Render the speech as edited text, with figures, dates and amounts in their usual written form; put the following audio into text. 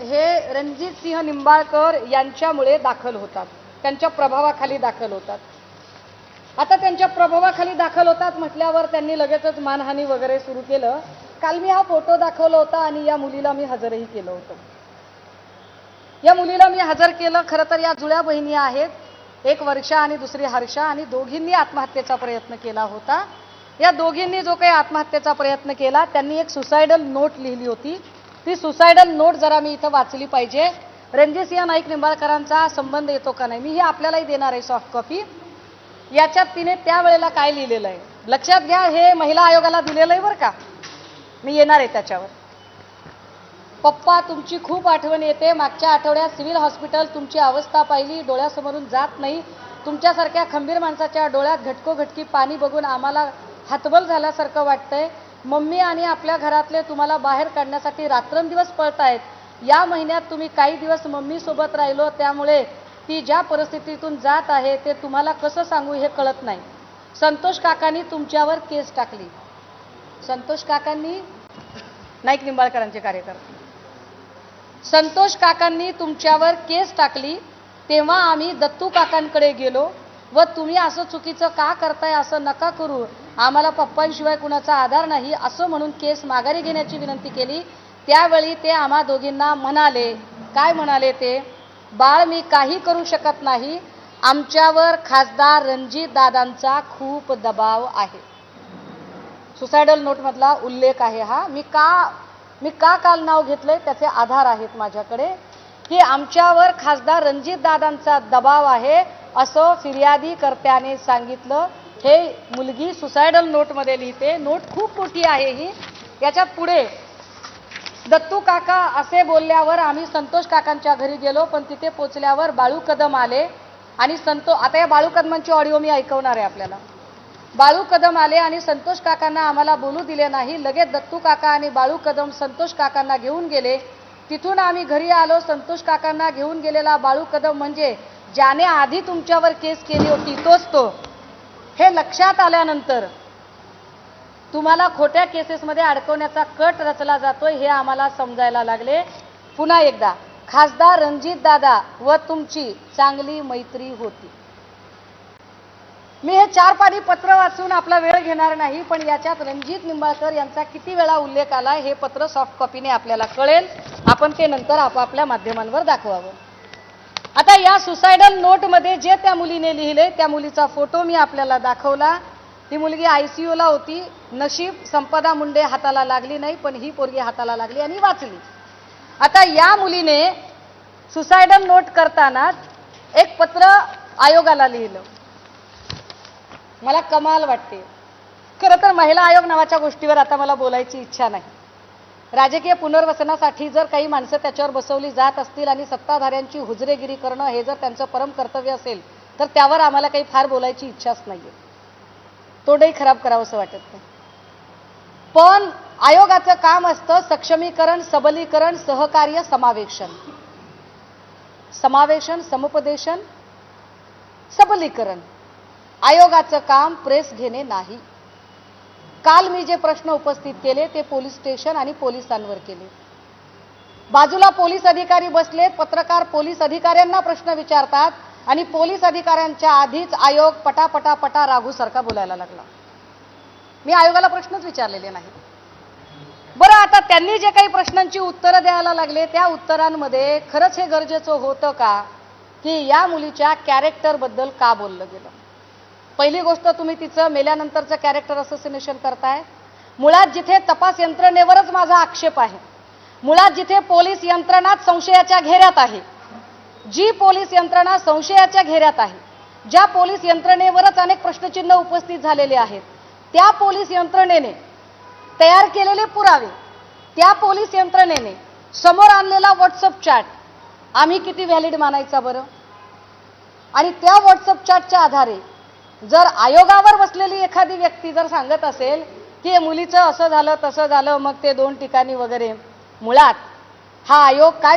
हे रणजित सिंह निंबाळकर यांच्यामुळे दाखल होतात, त्यांच्या प्रभावाखाली दाखल होतात। आता त्यांच्या प्रभावाखाली दाखल होतात म्हटल्यावर त्यांनी लगेचच मानहानी वगैरे सुरू केलं। काल मी हा फोटो दाखवला होता आणि या मुलीला मी हजरही केलं होतं। या मुलीला मी हजर केलं। खरं तर या जुळ्या बहिणी आहेत, एक वर्षा आणि दुसरी हर्षा, आणि दोघींनी आत्महत्येचा प्रयत्न केला होता। या दोघींनी जो काही आत्महत्येचा प्रयत्न केला त्यांनी एक सुसाइडल नोट लिहिली होती। ती सुसाइडल नोट जरा मी इथं वाचली पाहिजे। रणजितसिंह नाईक निंबाळकरांचा संबंध येतो का नाही मी ही आपल्यालाही देणार आहे सॉफ्ट कॉपी। याच्यात तिने त्यावेळेला काय लिहिलेलं आहे लक्षात घ्या, हे महिला आयोगाला दिलेलं आहे बरं का, मी येणार आहे त्याच्यावर। पप्पा तुमची खूप आठवण येते, मागच्या आठवड्यात सिव्हिल हॉस्पिटल तुमची अवस्था पाहिली, डोळ्यासमोरून जात नाही। तुमच्यासारख्या खंबीर माणसाच्या डोळ्यात घटकोघटकी पाणी बघून आम्हाला हतबल झाल्यासारखं वाटतंय। मम्मी आणि आपल्या घरातले तुम्हाला बाहेर काढण्यासाठी रात्रंदिवस पळतायत। या महिन्यात तुम्ही काही दिवस मम्मी सोबत राहिलो, त्यामुळे ती ज्या परिस्थितीतून जात आहे ते तुम्हाला कसं सांगू हे कळत नाही। संतोष काकांनी तुमच्यावर केस टाकली। संतोष काकांनी, नाईक निंबाळकरांचे कार्यकर्ते, संतोष काकांनी तुमच्यावर केस टाकली। तेव्हा आम्ही दत्तू काकांकडे गेलो व तुम्ही असं चुकीचं का करताय, असं नका करू, आम्हाला पप्पांशिवाय कुणाचा आधार नाही असं म्हणून केस माघारी घेण्याची विनंती केली। त्यावेळी ते आम्हा दोघींना म्हणाले, काय म्हणाले ते, बाळ मी काही करू शकत नाही, आमच्यावर खासदार रणजित दादांचा खूप दबाव आहे। सुसाइडल नोट मधला उल्लेख आहे हा। मी का काल नाव घेतलंय त्याचे आधार आहेत माझ्याकडे, की आमच्यावर खासदार रणजित दादांचा दबाव आहे असं फिर्यादीकर्त्याने सांगितलं। हे मुलगी सुसाइडल नोट मध्ये लिहिते, नोट खूप मोठी आहे ही। याच्यात पुढे दत्तू काका असे बोलल्यावर आम्ही संतोष काकांच्या घरी गेलो, पण तिथे पोचल्यावर बाळू कदम आले आणि आता या बाळू कदमांची ऑडिओ मी ऐकवणार आहे आपल्याला। बाळू कदम आले आणि संतोष काकांना आम्हाला बोलू दिले नाही। लगेच दत्तू काका आणि बाळू कदम संतोष काकांना घेऊन गेले। तिथून आम्ही घरी आलो। संतोष काकांना घेऊन गेलेला बाळू कदम म्हणजे ज्याने आधी तुमच्यावर केस केली होती तोच तो। हे लक्षात आल्यानंतर तुम्हाला खोट्या केसेसमध्ये अडकवण्याचा कट रचला जातोय हे आम्हाला समजायला लागले। पुन्हा एकदा खासदार रणजित दादा व तुमची चांगली मैत्री होती। मी हे 4 पानी पत्र वाचून आपला वेळ घेणार नाही, पण याच्यात रणजित निंबाळकर यांचा किती वेळा उल्लेख आला हे पत्र सॉफ्ट कॉपीने आपल्याला कळेल। आपण ते नंतर आपापल्या माध्यमांवर दाखवावं। आता या सुसाइडल नोट मध्ये जे त्या मुलीने लिहिले त्या मुलीचा फोटो मी आपल्याला दाखवला। ती मुलगी ICU ला होती। नशीब संपदा मुंडे हाताला लागली नाही, पण ही पोरगी हाताला लागली आणि वाचली। आता या मुलीने सुसाइडल नोट करताना एक पत्र आयोगाला लिहिलं। मला कमाल वाटते। खरं तर महिला आयोग नावाच्या गोष्टीवर आता मला बोलायची इच्छा नाही। राजकीय पुनर्वसनासाठी जर काही माणसं त्याच्यावर बसवली जात असतील आणि सत्ताधाऱ्यांची हुजरेगिरी करणं हे जर त्यांचं परम कर्तव्य असेल तर त्यावर आम्हाला काही फार बोलायची इच्छाच नाहीये, तोंडही खराब करावंसं वाटत नाही। पण आयोगाचं काम असतं सक्षमीकरण, सबलीकरण, सहकार्य, समावेशन, समुपदेशन, सबलीकरण। आयोगाचं काम प्रेस घेणे नाही। काल मी जे प्रश्न उपस्थित केले ते पोलीस स्टेशन आणि पोलिसांवर केले। बाजूला पोलीस अधिकारी बसलेत, पत्रकार पोलीस अधिकाऱ्यांना प्रश्न विचारतात आणि पोलीस अधिकाऱ्यांच्या आधीच आयोग पटापटा राघूसारखा बोलायला लागला। मी आयोगाला प्रश्नच विचारलेले नाही। बरं, आता त्यांनी जे काही प्रश्नांची उत्तरं द्यायला लागले त्या उत्तरांमध्ये खरंच हे गरजेचं होतं का की या मुलीच्या कॅरेक्टर बद्दल का बोललं गेलं? पहिली गोष्ट, तुम्ही तिचं मेल्यानंतरचं कॅरेक्टर असोसिनेशन करताय। मुळात जिथे तपास यंत्रणेवरच माझा आक्षेप आहे, मुळात जिथे पोलीस यंत्रणाच संशयाच्या घेऱ्यात आहे, जी पोलीस यंत्रणा संशयाच्या घेऱ्यात आहे, ज्या पोलीस यंत्रणेवरच अनेक प्रश्नचिन्ह उपस्थित झालेले आहेत, त्या पोलीस यंत्रणेने तयार केलेले पुरावे, त्या पोलीस यंत्रणेने समोर आणलेला व्हॉट्सअप चॅट आम्ही किती व्हॅलिड मानायचा बरं? आणि त्या व्हॉट्सअप चॅटच्या आधारे जर आयोगावर बसलेली एखादी व्यक्ती जर सांगत असेल की मुलीचं असं झालं तसं झालं, मग ते 2 ठिकाणी वगैरे, मुळात हा आयोग काय